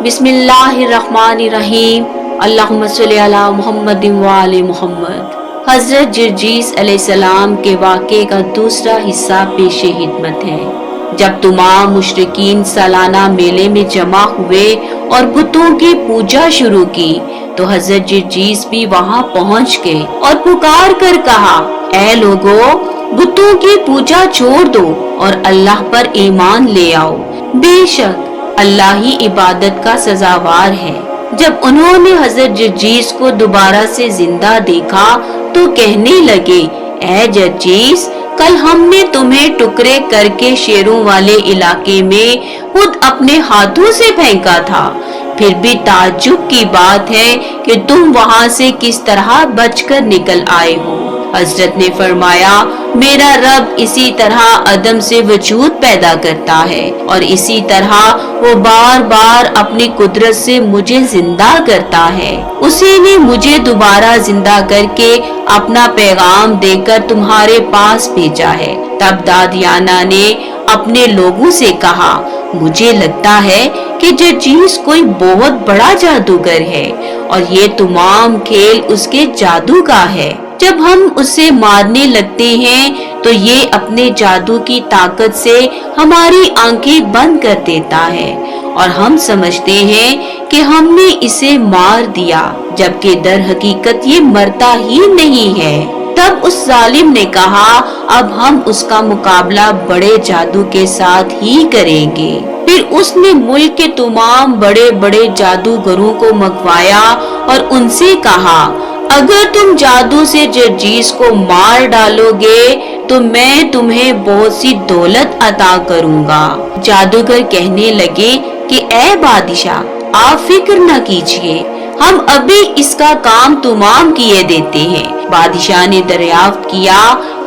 बिस्मिल्लाहिर्रहमानिर्रहीम। अल्लाहुम्मा सल्ली अला मुहम्मद व आले मुहम्मद। हजरत जर्जीस अलैहिस्सलाम के वाक़े का दूसरा हिस्सा पेशे हिदमत है। जब तमाम मुशरिकीन सालाना मेले में जमा हुए और बुतों की पूजा शुरू की तो हजरत जर्जीस भी वहां पहुंच गए और पुकार कर कहा, ऐ लोगो, बुतों की पूजा छोड़ दो और अल्लाह पर ईमान ले आओ। बेशक अल्लाह ही इबादत का सजावार है। जब उन्होंने हजरत जर्जीस को दोबारा से जिंदा देखा तो कहने लगे, ऐ जर्जीस, कल हमने तुम्हें टुकड़े करके शेरों वाले इलाके में खुद अपने हाथों से फेंका था। फिर भी ताज्जुब की बात है कि तुम वहां से किस तरह बचकर निकल आए हो। हजरत ने फरमाया, मेरा रब इसी तरह अदम से वजूद पैदा करता है और इसी तरह वो बार बार अपनी कुदरत से मुझे जिंदा करता है। उसी ने मुझे दोबारा जिंदा करके अपना पैगाम देकर तुम्हारे पास भेजा है। तब दादियाना ने अपने लोगों से कहा, मुझे लगता है कि जर्जीस कोई बहुत बड़ा जादूगर है और ये तमाम खेल उसके जादू का है। जब हम उसे मारने लगते हैं तो ये अपने जादू की ताकत से हमारी आंखें बंद कर देता है और हम समझते हैं कि हमने इसे मार दिया, जबकि दर हकीकत ये मरता ही नहीं है। तब उस जालिम ने कहा, अब हम उसका मुकाबला बड़े जादू के साथ ही करेंगे। फिर उसने मुल्क के तमाम बड़े बड़े जादूगरों को मंगवाया और उनसे कहा, अगर तुम जादू से जर्जीस को मार डालोगे तो मैं तुम्हें बहुत सी दौलत अता करूंगा। जादूगर कहने लगे कि ऐ बादशाह, आप फिक्र न कीजिए, हम अभी इसका काम तमाम किए देते हैं। बादशाह ने दरियाफ्त किया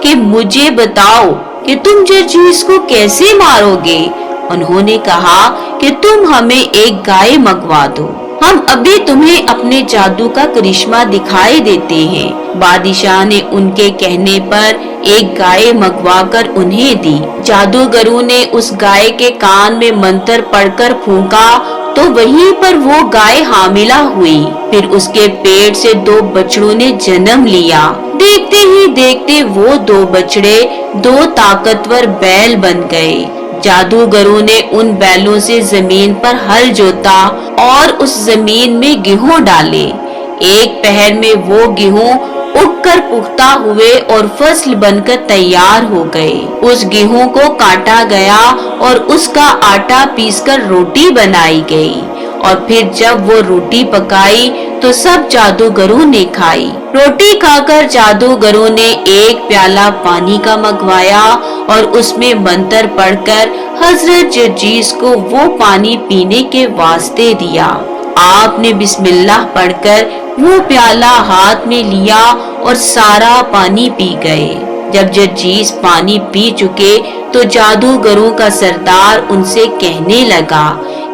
कि मुझे बताओ कि तुम जर्जीस को कैसे मारोगे। उन्होंने कहा कि तुम हमें एक गाय मंगवा दो, हम अभी तुम्हें अपने जादू का करिश्मा दिखाई देते हैं। बादशाह ने उनके कहने पर एक गाय मंगवाकर उन्हें दी। जादूगरों ने उस गाय के कान में मंत्र पढ़कर फूंका तो वहीं पर वो गाय हामिला हुई। फिर उसके पेट से 2 बछड़ों ने जन्म लिया। देखते ही देखते वो 2 बछड़े 2 ताकतवर बैल बन गए। जादूगरों ने उन बैलों से जमीन पर हल जोता और उस जमीन में गेहूं डाले। एक पहर में वो गेहूं उगकर पुख्ता हुए और फसल बनकर तैयार हो गए। उस गेहूं को काटा गया और उसका आटा पीसकर रोटी बनाई गई और फिर जब वो रोटी पकाई तो सब जादूगरों ने खाई। रोटी खाकर जादूगरों ने एक प्याला पानी का मंगवाया और उसमें मंत्र पढ़कर हजरत जर्जीस को वो पानी पीने के वास्ते दिया। आपने बिस्मिल्लाह पढ़कर वो प्याला हाथ में लिया और सारा पानी पी गए। जब जर्जीस पानी पी चुके तो जादूगरों का सरदार उनसे कहने लगा,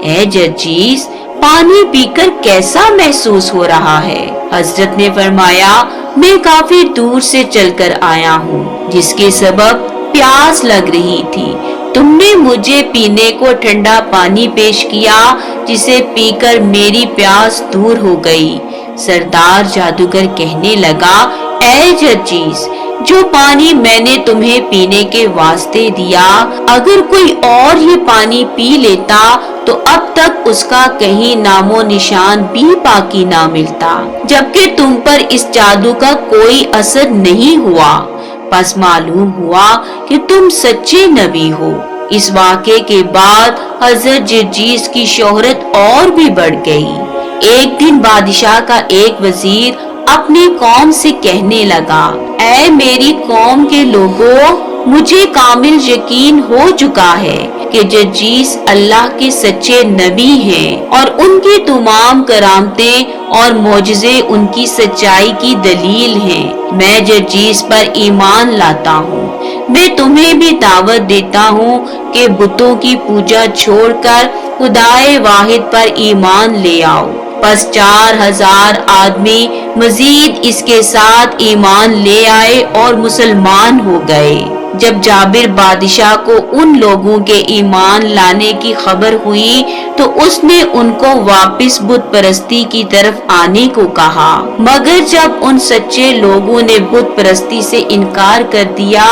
ऐ जर्जीस, पानी पीकर कैसा महसूस हो रहा है? हजरत ने फरमाया, मैं काफी दूर से चलकर आया हूँ, जिसके सबब प्यास लग रही थी। तुमने मुझे पीने को ठंडा पानी पेश किया, जिसे पीकर मेरी प्यास दूर हो गई। सरदार जादूगर कहने लगा, ऐ जर्जीस, जो पानी मैंने तुम्हें पीने के वास्ते दिया, अगर कोई और ये पानी पी लेता तो अब तक उसका कहीं नामो निशान भी बाकी ना मिलता, जबकि तुम पर इस जादू का कोई असर नहीं हुआ। बस मालूम हुआ कि तुम सच्चे नबी हो। इस वाक़े के बाद हजरत जर्जीस की शोहरत और भी बढ़ गई। एक दिन बादशाह का एक वजीर अपनी कौम से कहने लगा, ऐ मेरी कौम के लोगों, मुझे कामिल यकीन हो चुका है कि जर्जीस अल्लाह के सच्चे नबी हैं और उनकी तमाम करामतें और मौजज़े उनकी सच्चाई की दलील हैं। मैं जर्जीस पर ईमान लाता हूँ। मैं तुम्हें भी दावत देता हूँ कि बुतों की पूजा छोड़कर खुदाए वाहिद पर ईमान ले आओ। बस 4000 आदमी मजीद इसके साथ ईमान ले आए और मुसलमान हो गए। جب جابر بادشاہ کو ان لوگوں کے ایمان لانے کی خبر ہوئی تو اس نے ان کو واپس بت پرستی کی طرف آنے کو کہا، مگر جب ان سچے لوگوں نے بت پرستی سے انکار کر دیا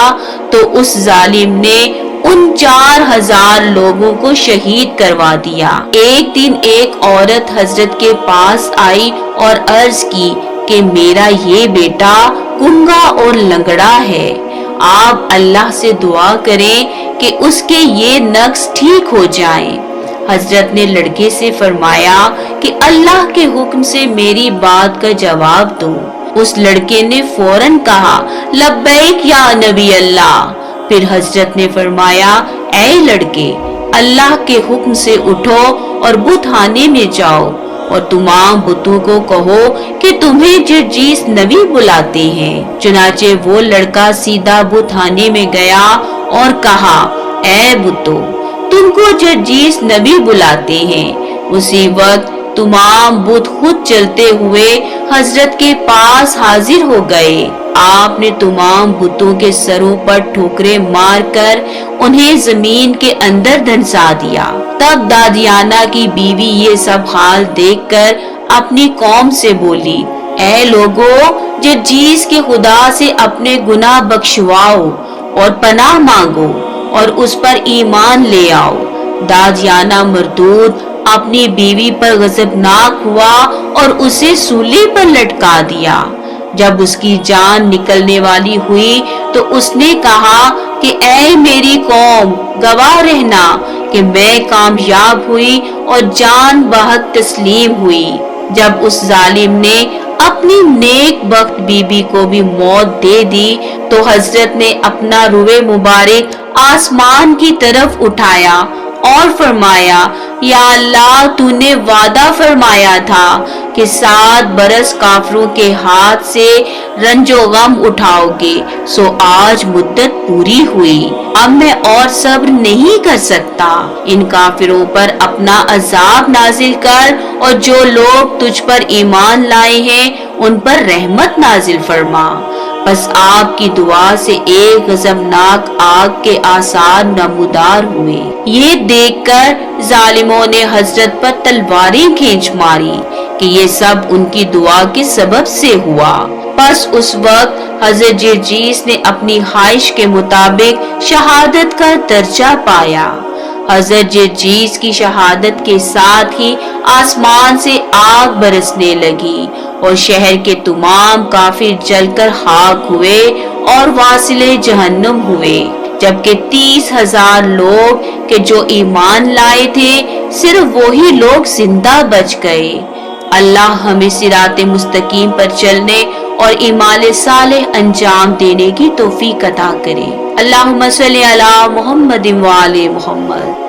تو اس ظالم نے ان 4000 لوگوں کو شہید کروا دیا۔ ایک دن ایک عورت حضرت کے پاس آئی اور عرض کی کہ میرا یہ بیٹا گنگا اور لنگڑا ہے، آپ اللہ سے دعا کریں کہ اس کے یہ نقص ٹھیک ہو جائیں۔ حضرت نے لڑکے سے فرمایا کہ اللہ کے حکم سے میری بات کا جواب دو۔ اس لڑکے نے فوراً کہا لبیک یا نبی اللہ۔ پھر حضرت نے فرمایا اے لڑکے، اللہ کے حکم سے اٹھو اور بت خانے میں جاؤ اور تمام بتوں کو کہو کہ تمہیں جرجیس نبی بلاتے ہیں۔ چنانچہ وہ لڑکا سیدھا بت خانے میں گیا اور کہا اے بتو، تم کو جرجیس نبی بلاتے ہیں۔ اسی وقت تمام بت خود چلتے ہوئے حضرت کے پاس حاضر ہو گئے۔ آپ نے تمام بتوں کے سروں پر ٹھوکریں مار کر انہیں زمین کے اندر دھنسا دیا۔ تب دادیانہ کی بیوی یہ سب حال دیکھ کر اپنی قوم سے بولی، اے لوگو، جرجیس کے خدا سے اپنے گناہ بخشواؤ اور پناہ مانگو اور اس پر ایمان لے آؤ۔ دادیانہ مردود اپنی بیوی پر غضبناک ہوا اور اسے سولی پر لٹکا دیا۔ جب اس کی جان نکلنے والی ہوئی تو اس نے کہا کہ اے میری قوم، گواہ رہنا کہ میں کامیاب ہوئی اور جان بحق تسلیم ہوئی۔ جب اس ظالم نے اپنی نیک بخت بیوی کو بھی موت دے دی تو حضرت نے اپنا روئے مبارک آسمان کی طرف اٹھایا اور فرمایا یا اللہ، تو نے وعدہ فرمایا تھا کہ 7 برس کافروں کے ہاتھ سے رنج و غم اٹھاؤ گے، سو آج مدت پوری ہوئی۔ اب میں اور صبر نہیں کر سکتا، ان کافروں پر اپنا عذاب نازل کر اور جو لوگ تجھ پر ایمان لائے ہیں ان پر رحمت نازل فرما۔ بس آپ کی دعا سے ایک غضبناک آگ کے آثار نمودار ہوئے۔ یہ دیکھ کر ظالموں نے حضرت پر تلواریں کھینچ ماری کہ یہ سب ان کی دعا کے سبب سے ہوا۔ پس اس وقت حضرت جرجیس نے اپنی خواہش کے مطابق شہادت کا درجہ پایا۔ حضرت جرجیس کی شہادت کے ساتھ ہی آسمان سے آگ برسنے لگی اور شہر کے تمام کافر جل کر خاک ہوئے اور واصل جہنم ہوئے، جبکہ 30,000 لوگ کہ جو ایمان لائے تھے صرف وہی لوگ زندہ بچ گئے۔ اللہ ہمیں صراط مستقیم پر چلنے اور اعمال صالح انجام دینے کی توفیق عطا کرے۔ اللہم صلی علی محمد و آل محمد۔